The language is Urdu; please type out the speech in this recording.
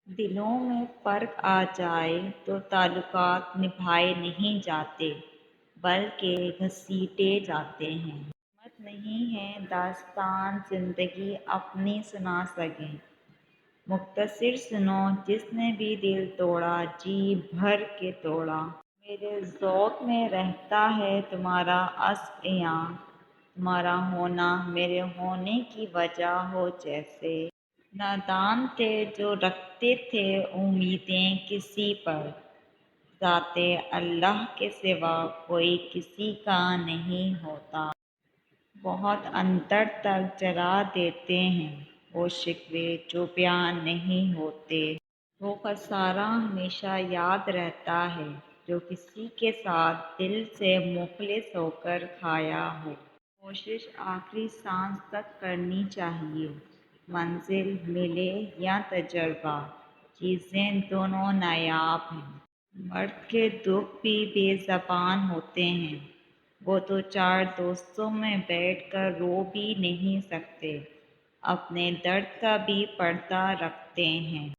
دلوں میں فرق آ جائے تو تعلقات نبھائے نہیں جاتے بلکہ گھسیٹے جاتے ہیں۔ ہمت نہیں ہے داستان زندگی اپنی سنا سکیں، مختصر سنو جس نے بھی دل توڑا جی بھر کے توڑا۔ میرے ذوق میں رہتا ہے تمہارا عشق یاں، تمہارا ہونا میرے ہونے کی وجہ ہو جیسے۔ نادان تھے جو رکھتے تھے امیدیں کسی پر، ذات اللہ کے سوا کوئی کسی کا نہیں ہوتا۔ بہت اندر تک جلا دیتے ہیں وہ شکوے جو بیان نہیں ہوتے۔ وہ خسارہ ہمیشہ یاد رہتا ہے جو کسی کے ساتھ دل سے مخلص ہو کر کھایا ہو۔ کوشش آخری سانس تک کرنی چاہیے، منزل ملے یا تجربہ، چیزیں دونوں نایاب ہیں۔ مرد کے دکھ بھی بے زبان ہوتے ہیں، وہ تو چار دوستوں میں بیٹھ کر رو بھی نہیں سکتے، اپنے درد کا بھی پردہ رکھتے ہیں۔